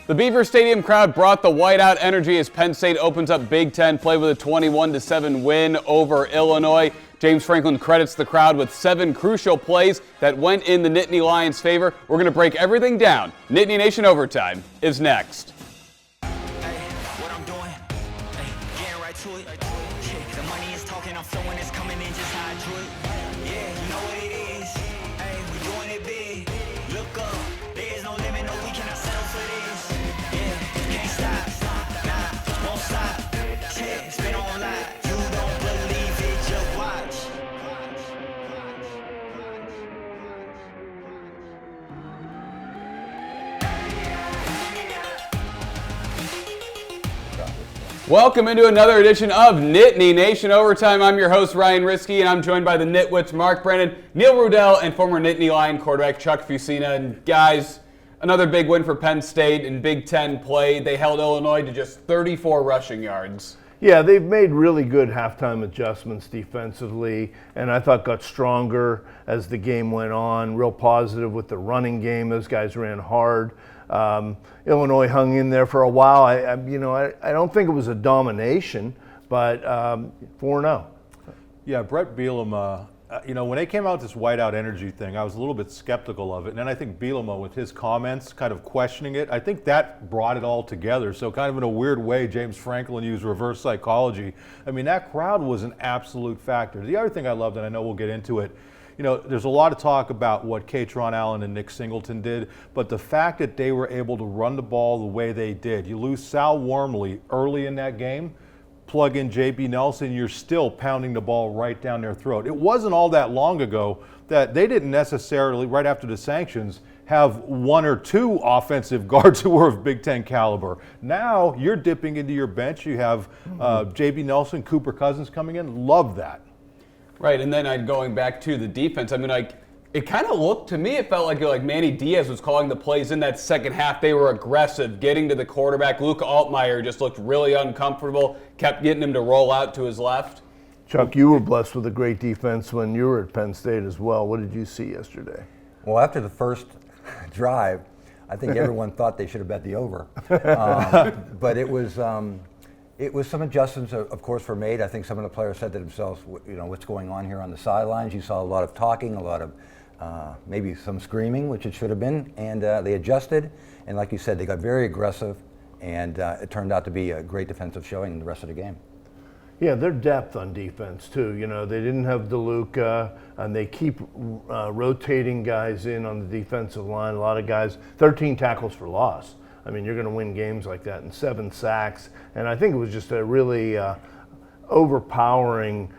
The Beaver Stadium crowd brought the whiteout energy as Penn State opens up Big Ten play with a 21-7 win over Illinois. James Franklin credits the crowd with 7 crucial plays that went in the Nittany Lions' favor. We're going to break everything down. Nittany Nation Overtime is next. Welcome into another edition of Nittany Nation Overtime. I'm your host, Ryan Risky, and I'm joined by the Nit Wits Brennan, Rudel, and former Nittany Lion quarterback Chuck Fusina. And guys, another big win for Penn State in Big Ten play. They held Illinois to just 34 rushing yards. Yeah, they've made really good halftime adjustments defensively, and I thought got stronger as the game went on. Real positive with the running game. Those guys ran hard. Illinois hung in there for a while. I don't think it was a domination, but 4-0. Yeah, Brett Bielema, when they came out with this whiteout energy thing, I was a little bit skeptical of it. And then I think Bielema, with his comments, kind of questioning it, I think that brought it all together. So kind of in a weird way, James Franklin used reverse psychology. I mean, that crowd was an absolute factor. The other thing I loved, and I know we'll get into it, there's a lot of talk about what Katron Allen and Nick Singleton did, but the fact that they were able to run the ball the way they did. You lose Sal Wormley early in that game, plug in J.B. Nelson, you're still pounding the ball right down their throat. It wasn't all that long ago that they didn't necessarily, right after the sanctions, have 1 or 2 offensive guards who were of Big Ten caliber. Now you're dipping into your bench. You have J.B. Nelson, Cooper Cousins coming in. Love that. Right, and then going back to the defense, it kind of looked to me, it felt like Manny Diaz was calling the plays in that second half. They were aggressive, getting to the quarterback. Luke Altmaier just looked really uncomfortable, kept getting him to roll out to his left. Chuck, you were blessed with a great defense when you were at Penn State as well. What did you see yesterday? Well, after the first drive, I think everyone thought they should have bet the over. But it was some adjustments, of course, were made. I think some of the players said to themselves, what's going on here on the sidelines? You saw a lot of talking, a lot of maybe some screaming, which it should have been, and they adjusted. And like you said, they got very aggressive, and it turned out to be a great defensive showing in the rest of the game. Yeah, their depth on defense, too. They didn't have DeLuca, and they keep rotating guys in on the defensive line. A lot of guys, 13 tackles for loss. You're going to win games like that, and 7 sacks. And I think it was just a really overpowering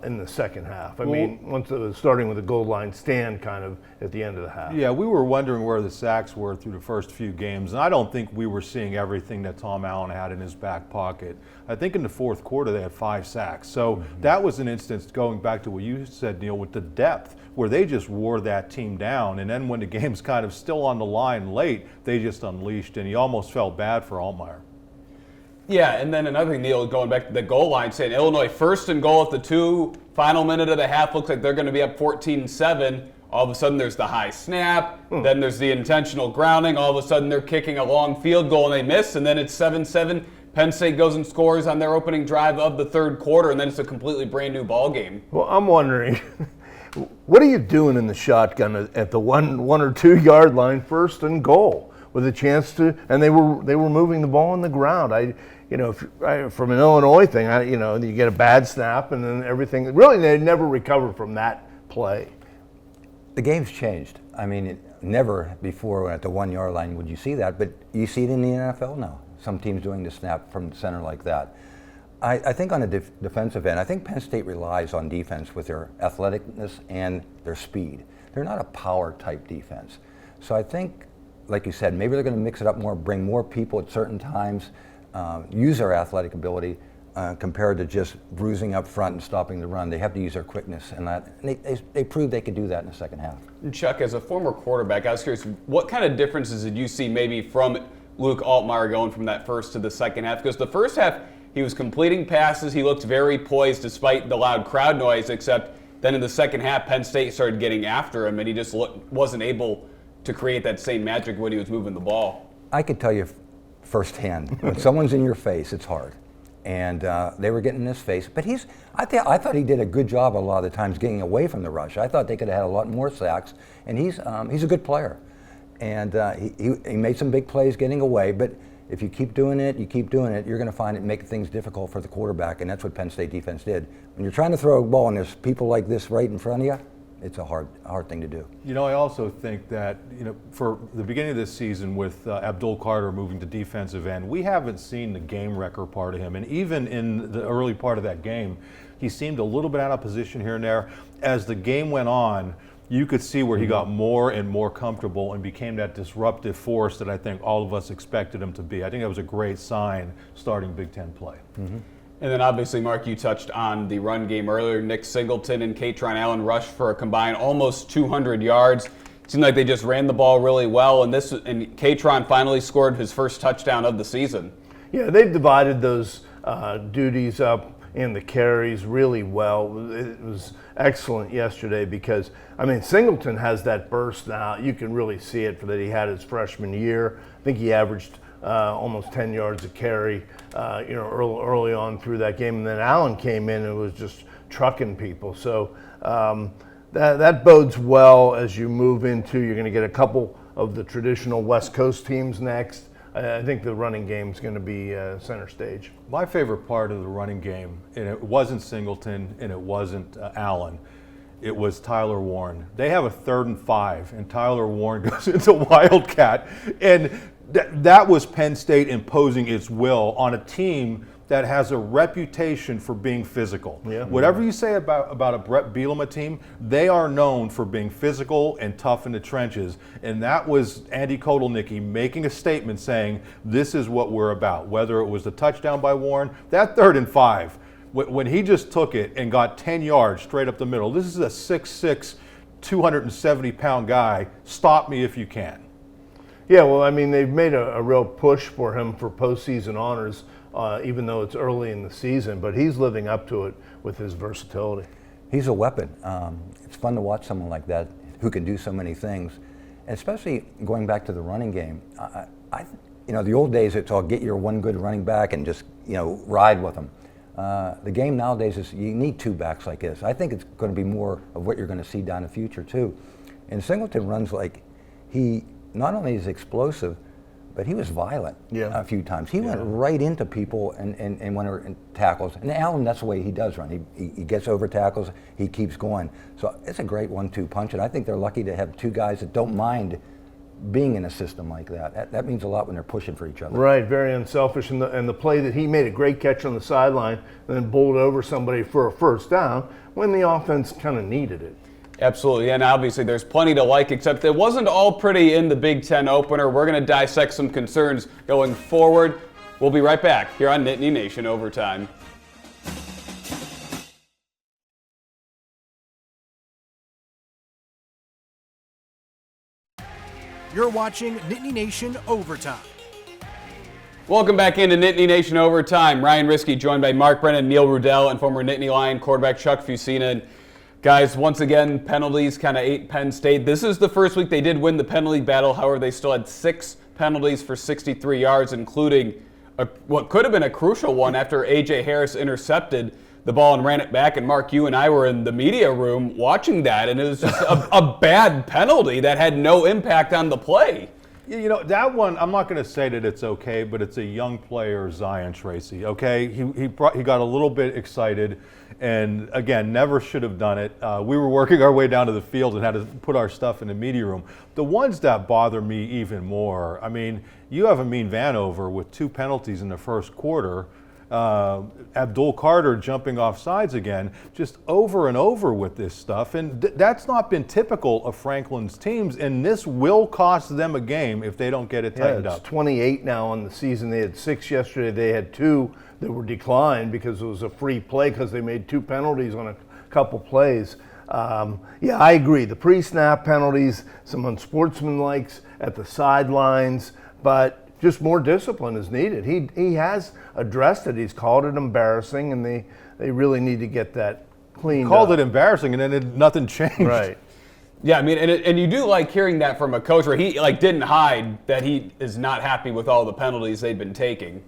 in the second half. Once it was starting with a goal line stand kind of at the end of the half. Yeah, we were wondering where the sacks were through the first few games, and I don't think we were seeing everything that Tom Allen had in his back pocket. I think in the fourth quarter they had 5 sacks. So that was an instance, going back to what you said, Neil, with the depth, where they just wore that team down. And then when the game's kind of still on the line late, they just unleashed, and you almost felt bad for Altmaier. Yeah, and then another thing, Neil, going back to the goal line, saying Illinois first and goal at the 2, final minute of the half, looks like they're going to be up 14-7. All of a sudden there's the high snap, then there's the intentional grounding. All of a sudden they're kicking a long field goal and they miss, and then it's 7-7. Penn State goes and scores on their opening drive of the third quarter, and then it's a completely brand new ball game. Well, I'm wondering, what are you doing in the shotgun at the 1 or 2 yard line, first and goal, with a chance to? And they were moving the ball on the ground. From an Illinois thing, you get a bad snap and then everything. Really, they never recover from that play. The game's changed. Never before at the 1 yard line would you see that, but you see it in the NFL now. Some teams doing the snap from the center like that. I think on the defensive end, I think Penn State relies on defense with their athleticness and their speed. They're not a power type defense. So I think, like you said, maybe they're going to mix it up more, bring more people at certain times, use their athletic ability compared to just bruising up front and stopping the run. They have to use their quickness, and they proved they could do that in the second half. Chuck, as a former quarterback, I was curious, what kind of differences did you see maybe from Luke Altmaier going from that first to the second half? Because the first half, he was completing passes. He looked very poised despite the loud crowd noise, except then in the second half, Penn State started getting after him, and he just wasn't able to create that same magic when he was moving the ball. I could tell you firsthand. When someone's in your face, it's hard. And they were getting in his face. But I thought he did a good job a lot of the times getting away from the rush. I thought they could have had a lot more sacks. And he's a good player. And he made some big plays getting away. But if you keep doing it, you're going to find it make things difficult for the quarterback. And that's what Penn State defense did. When you're trying to throw a ball and there's people like this right in front of you, it's a hard thing to do. You know, I also think that, for the beginning of this season with Abdul Carter moving to defensive end, we haven't seen the game wrecker part of him. And even in the early part of that game, he seemed a little bit out of position here and there. As the game went on, you could see where he got more and more comfortable and became that disruptive force that I think all of us expected him to be. I think that was a great sign starting Big Ten play. Mm-hmm. And then obviously, Mark, you touched on the run game earlier. Nick Singleton and Katron Allen rushed for a combined almost 200 yards. It seemed like they just ran the ball really well, and Katron finally scored his first touchdown of the season. Yeah, they've divided those duties up in the carries really well. It was excellent yesterday because, Singleton has that burst now. You can really see it that he had his freshman year. I think he averaged almost 10 yards a carry, early on through that game. And then Allen came in and was just trucking people. So that bodes well as you move into, you're going to get a couple of the traditional West Coast teams next. I think the running game is going to be center stage. My favorite part of the running game, and it wasn't Singleton and it wasn't Allen, it was Tyler Warren. They have a 3rd and 5, and Tyler Warren goes into Wildcat. And that was Penn State imposing its will on a team that has a reputation for being physical. Yeah. Whatever you say about a Brett Bielema team, they are known for being physical and tough in the trenches. And that was Andy Kotelnicki making a statement saying, this is what we're about. Whether it was the touchdown by Warren, that 3rd and 5, when he just took it and got 10 yards straight up the middle, this is a 6'6", 270-pound guy. Stop me if you can. Yeah, well, they've made a real push for him for postseason honors, even though it's early in the season, but he's living up to it with his versatility. He's a weapon. It's fun to watch someone like that who can do so many things, and especially going back to the running game. The old days, it's all get your one good running back and just, ride with them. The game nowadays is you need 2 backs like this. I think it's going to be more of what you're going to see down the future, too. And Singleton runs like he not only is explosive, but he was violent a few times. He went right into people and went in tackles. And Allen, that's the way he does run. He gets over tackles, he keeps going. So it's a great 1-2 punch, and I think they're lucky to have 2 guys that don't mind being in a system like that. That means a lot when they're pushing for each other. Right, very unselfish. And the play that he made a great catch on the sideline and then bowled over somebody for a first down when the offense kind of needed it. Absolutely, and obviously there's plenty to like, except it wasn't all pretty in the Big Ten opener. We're going to dissect some concerns going forward. We'll be right back here on Nittany Nation Overtime. You're watching Nittany Nation Overtime. Welcome back into Nittany Nation Overtime. Ryan Risky joined by Mark Brennan, Neil Rudel, and former Nittany Lion quarterback Chuck Fusina. And guys, once again, penalties kind of ate Penn State. This is the first week they did win the penalty battle. However, they still had 6 penalties for 63 yards, including what could have been a crucial one after A.J. Harris intercepted the ball and ran it back. And Mark, you and I were in the media room watching that, and it was just a bad penalty that had no impact on the play. That one, I'm not going to say that it's okay, but it's a young player, Zion Tracy, okay? He got a little bit excited, and again, never should have done it. We were working our way down to the field and had to put our stuff in the media room. The ones that bother me even more, you have Amin Vanover with 2 penalties in the first quarter. Abdul Carter jumping off sides again, just over and over with this stuff. And that's not been typical of Franklin's teams, and this will cost them a game if they don't get it tightened up. It's 28 now on the season. They had 6 yesterday. They had 2 that were declined because it was a free play because they made 2 penalties on a couple plays. I agree. The pre-snap penalties, some unsportsmanlikes at the sidelines, but just more discipline is needed. He has addressed it. He's called it embarrassing, and they really need to get that cleaned up. Called it embarrassing, and then nothing changed. Right. Yeah, I mean, and you do like hearing that from a coach where he like didn't hide that he is not happy with all the penalties they've been taking.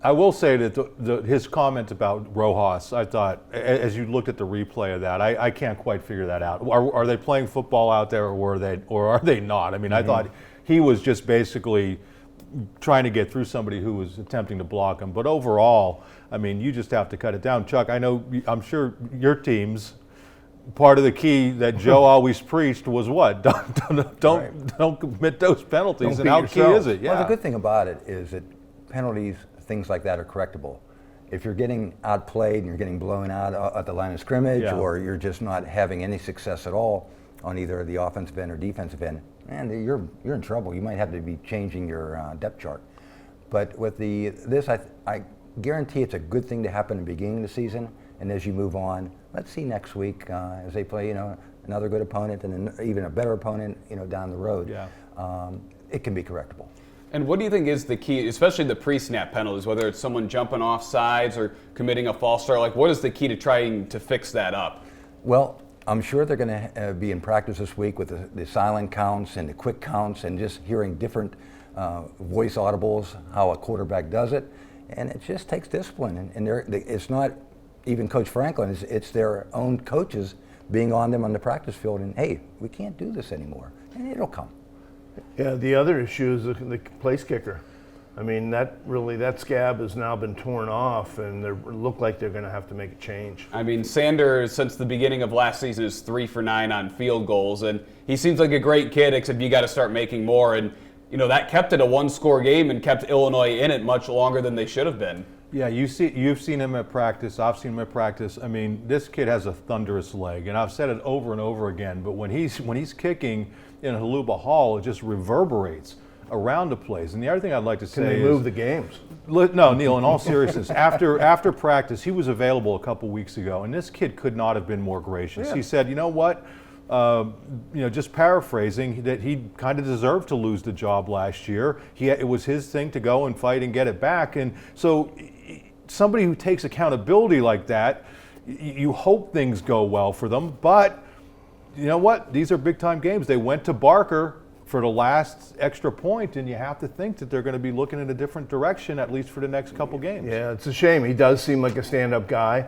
I will say that his comment about Rojas, I thought, as you looked at the replay of that, I can't quite figure that out. Are they playing football out there, or are they not? I mean, I thought he was just basically trying to get through somebody who was attempting to block him. But overall, I mean, you just have to cut it down. Chuck, I'm sure your teams, part of the key that Joe always preached was what? Don't commit those penalties. And how key is it? Yeah. Well, the good thing about it is that penalties, things like that, are correctable. If you're getting outplayed and you're getting blown out at the line of scrimmage, or you're just not having any success at all on either the offensive end or defensive end, and you're in trouble. You might have to be changing your depth chart. But with this, I guarantee it's a good thing to happen in the beginning of the season, and as you move on, let's see next week as they play, another good opponent and even a better opponent, down the road. It can be correctable. And what do you think is the key, especially the pre-snap penalties, whether it's someone jumping off sides or committing a false start? Like, what is the key to trying to fix that up? Well, I'm sure they're going to be in practice this week with the silent counts and the quick counts and just hearing different voice audibles, how a quarterback does it. And it just takes discipline. And it's not even Coach Franklin, it's their own coaches being on them on the practice field and, hey, we can't do this anymore. And it'll come. Yeah, the other issue is the place kicker. I mean, that scab has now been torn off, and they look like they're going to have to make a change. I mean, Sander, since the beginning of last season, is 3 for 9 on field goals, and he seems like a great kid, except you got to start making more. And that kept it a one-score game and kept Illinois in it much longer than they should have been. Yeah, you've seen him at practice. I've seen him at practice. I mean, this kid has a thunderous leg, and I've said it over and over again. But when he's kicking in Haluba Hall, it just reverberates around the place. And the other thing I'd like to say Can they move the games? No, Neil. In all seriousness, after practice, he was available a couple weeks ago, and this kid could not have been more gracious. Yeah. He said, "You know what? Just paraphrasing, that he kind of deserved to lose the job last year. It was his thing to go and fight and get it back. And so somebody who takes accountability like that, you hope things go well for them. But you know what? These are big-time games. They went to Barker for the last extra point, and you have to think that they're going to be looking in a different direction, at least for the next couple games. Yeah, it's a shame. He does seem like a stand-up guy.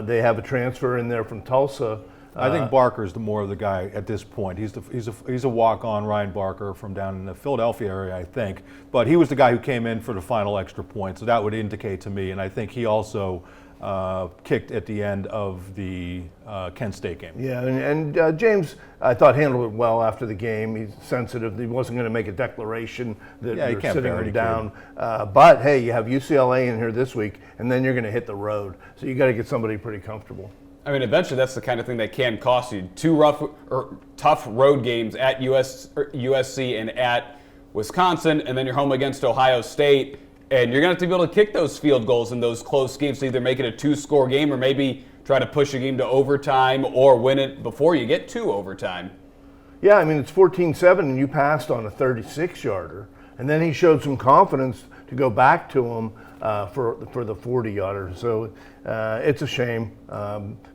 They have a transfer in there from Tulsa. I think Barker's the more of the guy at this point. He's a walk-on, Ryan Barker, from down in the Philadelphia area, I think. But he was the guy who came in for the final extra point, so that would indicate to me. And I think he also kicked at the end of the Kent State game. Yeah, and James, I thought, handled it well after the game. He's sensitive. He wasn't going to make a declaration that Yeah, you they're can't sitting parody him down. But hey, you have UCLA in here this week, and then you're going to hit the road. So you got to get somebody pretty comfortable. I mean, eventually that's the kind of thing that can cost you. 2 rough or tough road games at USC and at Wisconsin, and then you're home against Ohio State, and you're going to have to be able to kick those field goals in those close games to either make it a 2-score game or maybe try to push a game to overtime or win it before you get to overtime. Yeah, I mean, it's 14-7, and you passed on a 36-yarder, and then he showed some confidence to go back to him for the 40-yarder. So it's a shame.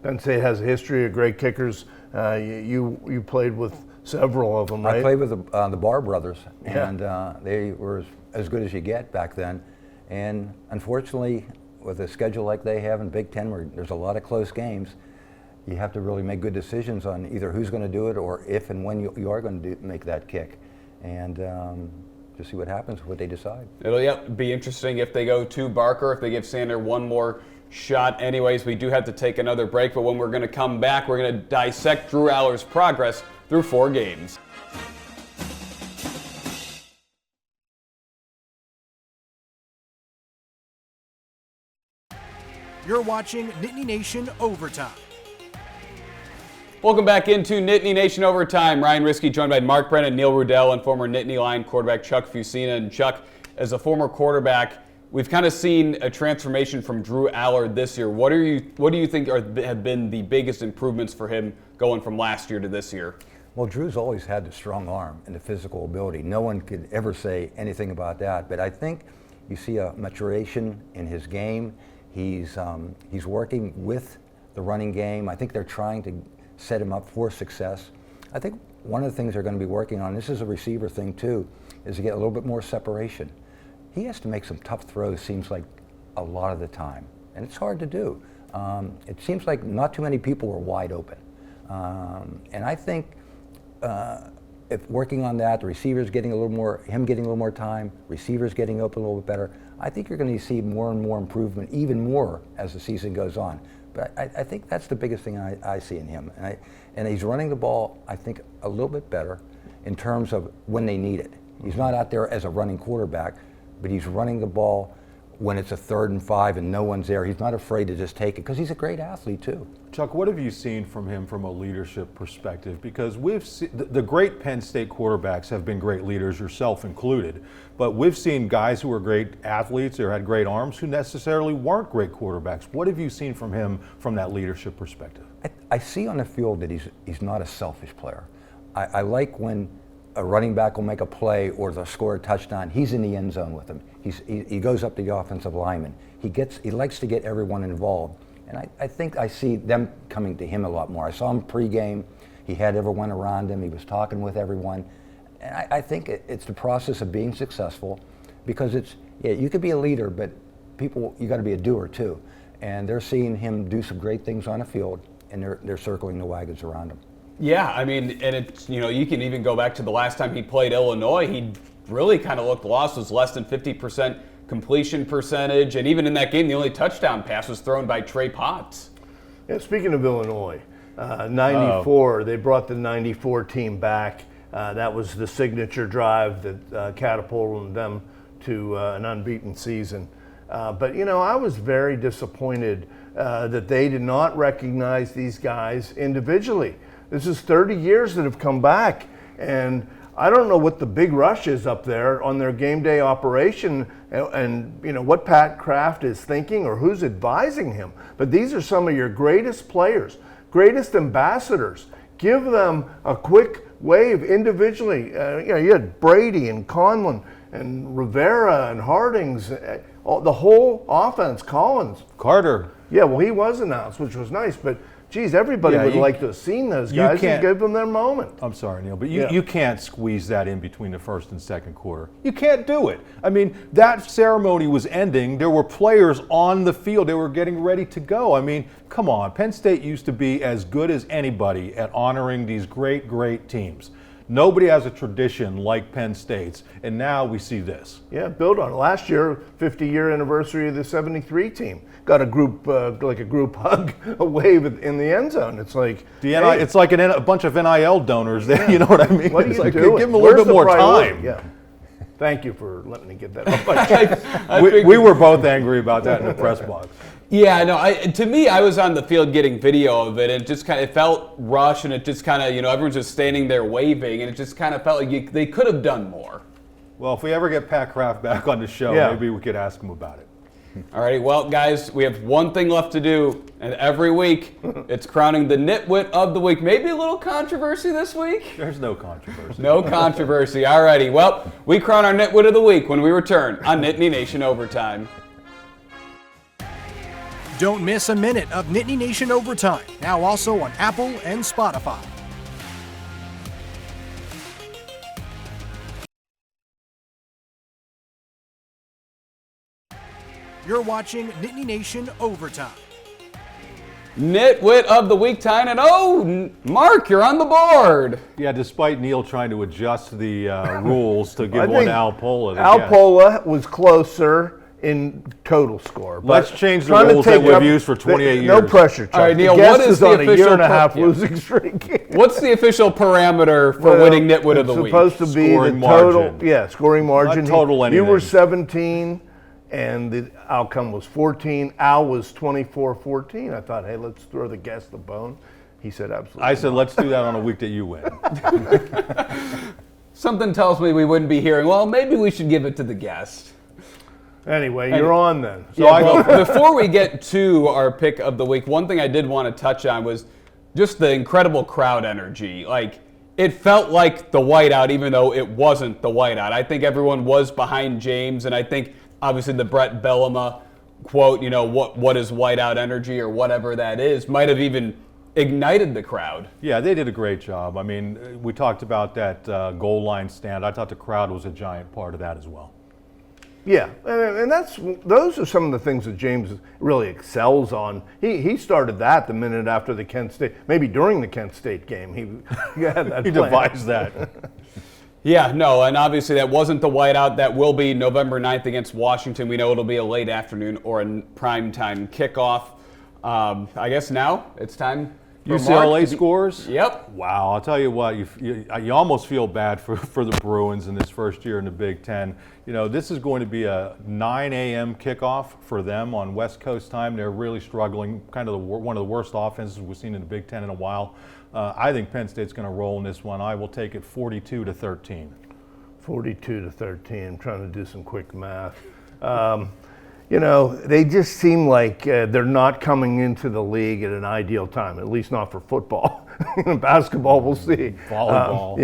Penn State has a history of great kickers. You played with several of them, right? I played with the Barr brothers, and they were as good as you get back then. And unfortunately, with a schedule like they have in Big Ten, where there's a lot of close games, you have to really make good decisions on either who's going to do it or if and when you are going to make that kick. And to see what happens, what they decide. It'll be interesting if they go to Barker, if they give Sander one more shot. Anyways, we do have to take another break, but when we're going to come back, we're going to dissect Drew Aller's progress through 4 games. You're watching Nittany Nation Overtime. Welcome back into Nittany Nation Overtime. Ryan Risky joined by Mark Brennan, Neil Rudel, and former Nittany Lion quarterback Chuck Fusina. And Chuck, as a former quarterback, we've kind of seen a transformation from Drew Aller this year. What do you think have been the biggest improvements for him going from last year to this year? Well, Drew's always had the strong arm and the physical ability. No one could ever say anything about that. But I think you see a maturation in his game. He's working with the running game. I think they're trying to set him up for success. I think one of the things they're going to be working on, this is a receiver thing too, is to get a little bit more separation. He has to make some tough throws, seems like a lot of the time, and it's hard to do. It seems like not too many people are wide open. And I think if working on that, the receivers getting a little more, him getting a little more time, receivers getting open a little bit better, I think you're going to see more and more improvement, even more as the season goes on. But I think that's the biggest thing I see in him. And he's running the ball, I think, a little bit better in terms of when they need it. He's not out there as a running quarterback, but he's running the ball when it's a 3rd and 5 and no one's there. He's not afraid to just take it because he's a great athlete too. Chuck, what have you seen from him from a leadership perspective? Because we've seen the great Penn State quarterbacks have been great leaders, yourself included, but we've seen guys who were great athletes or had great arms who necessarily weren't great quarterbacks. What have you seen from him from that leadership perspective? I see on the field that he's not a selfish player. I like when a running back will make a play or they'll score a touchdown. He's in the end zone with them. He goes up to the offensive lineman. He likes to get everyone involved. And I think I see them coming to him a lot more. I saw him pregame. He had everyone around him. He was talking with everyone. And I think it's the process of being successful, because you could be a leader, but you got to be a doer too. And they're seeing him do some great things on the field, and they're circling the wagons around him. Yeah, I mean, and it's, you can even go back to the last time he played Illinois. He really kind of looked lost. It was less than 50% completion percentage, and even in that game, the only touchdown pass was thrown by Trey Potts. Yeah, speaking of Illinois, 94, they brought the 94 team back. That was the signature drive that catapulted them to an unbeaten season. But, I was very disappointed that they did not recognize these guys individually. This is 30 years that have come back, and I don't know what the big rush is up there on their game day operation and what Pat Kraft is thinking or who's advising him. But these are some of your greatest players, greatest ambassadors. Give them a quick wave individually. You had Brady and Conlon and Rivera and Hardings, the whole offense, Collins. Carter. Yeah, well, he was announced, which was nice, but geez, everybody would like to have seen those guys and give them their moment. I'm sorry, Neil, but you can't squeeze that in between the first and second quarter. You can't do it. I mean, that ceremony was ending. There were players on the field. They were getting ready to go. I mean, come on. Penn State used to be as good as anybody at honoring these great, great teams. Nobody has a tradition like Penn State's, and now we see this. Yeah, build on it. Last year, 50-year anniversary of the 73 team. Got a group, like a group hug, a wave in the end zone. It's like it's like a bunch of NIL donors there. Yeah. You know what I mean? What are you doing? Give them a little bit more time. Yeah. Thank you for letting me get that off my chest. We were both angry about that in the press box. Yeah, no. To me, I was on the field getting video of it, and it felt rushed, and it just kind of, everyone's just standing there waving, and it just kind of felt like they could have done more. Well, if we ever get Pat Kraft back on the show, maybe we could ask him about it. All right, well, guys, we have one thing left to do, and every week it's crowning the Nitwit of the Week. Maybe a little controversy this week? There's no controversy. No controversy. All righty. Well, we crown our Nitwit of the Week when we return on Nittany Nation Overtime. Don't miss a minute of Nittany Nation Overtime, now also on Apple and Spotify. You're watching Nittany Nation Overtime. Nitwit of the Week time, and Mark, you're on the board. Yeah, despite Neil trying to adjust the rules to give one to Al Pola. Al Pola was closer in total score. Let's change the rules that we've used for 28 years. No pressure, Chuck. All right, Neil, what is is the on official a year-and-a-half losing streak? What's the official parameter for winning Nitwit of the Week? It's supposed to be scoring the total. margin. Yeah, scoring margin. Not total anything. You were 17, and the outcome was 14. Al was 24-14. I thought, hey, let's throw the guest a bone. He said, absolutely. I said, let's do that on a week that you win. Something tells me we wouldn't be hearing, well, maybe we should give it to the guest. Anyway, you're on then. So before we get to our pick of the week, one thing I did want to touch on was just the incredible crowd energy. Like, it felt like the whiteout, even though it wasn't the whiteout. I think everyone was behind James, and I think obviously the Brett Bielema quote, what is whiteout energy or whatever that is, might have even ignited the crowd. Yeah, they did a great job. I mean, we talked about that goal line stand. I thought the crowd was a giant part of that as well. Yeah, and those are some of the things that James really excels on. He started that the minute after the Kent State, maybe during the Kent State game. He had that He plan. devised that. Yeah, no, and obviously that wasn't the whiteout. That will be November 9th against Washington. We know it'll be a late afternoon or a primetime kickoff. I guess now it's time for UCLA Mark scores? Yep. Wow, I'll tell you what, you almost feel bad for the Bruins in this first year in the Big Ten. You know, this is going to be a 9 a.m. kickoff for them on West Coast time. They're really struggling, kind of one of the worst offenses we've seen in the Big Ten in a while. I think Penn State's going to roll in this one. I will take it 42-13. 42-13. I'm trying to do some quick math. You know, they just seem like they're not coming into the league at an ideal time, at least not for football. Basketball, we'll see. Volleyball.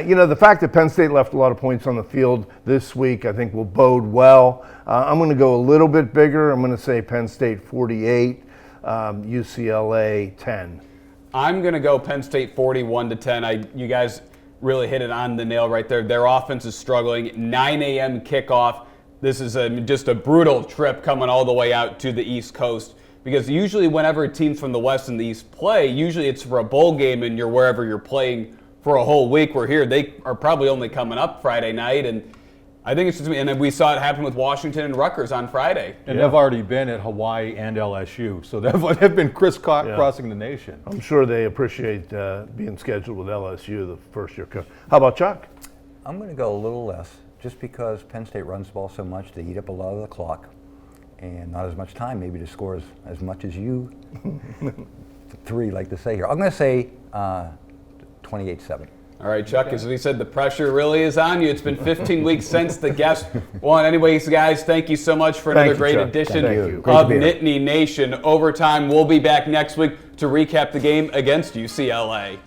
You know, the fact that Penn State left a lot of points on the field this week, I think will bode well. I'm going to go a little bit bigger. I'm going to say Penn State 48, UCLA 10. I'm going to go Penn State 41-10. You guys really hit it on the nail right there. Their offense is struggling. 9 a.m. kickoff. This is just a brutal trip coming all the way out to the East Coast, because usually whenever teams from the West and the East play, usually it's for a bowl game and you're wherever you're playing for a whole week. We're here. They are probably only coming up Friday night, and I think it's just, and then we saw it happen with Washington and Rutgers on Friday. And they've already been at Hawaii and LSU, so they've been crisscrossing the nation. I'm sure they appreciate being scheduled with LSU the first year. How about Chuck? I'm going to go a little less, just because Penn State runs the ball so much, they eat up a lot of the clock, and not as much time maybe to score as much as you three like to say here. I'm going to say 28-7. All right, Chuck, as we said, the pressure really is on you. It's been 15 weeks since the guest won. Anyways, guys, thank you so much for another great Chuck. edition Thank you. of Nittany Nation Overtime. We'll be back next week to recap the game against UCLA.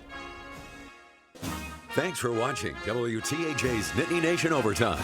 Thanks for watching WTAJ's Nittany Nation Overtime.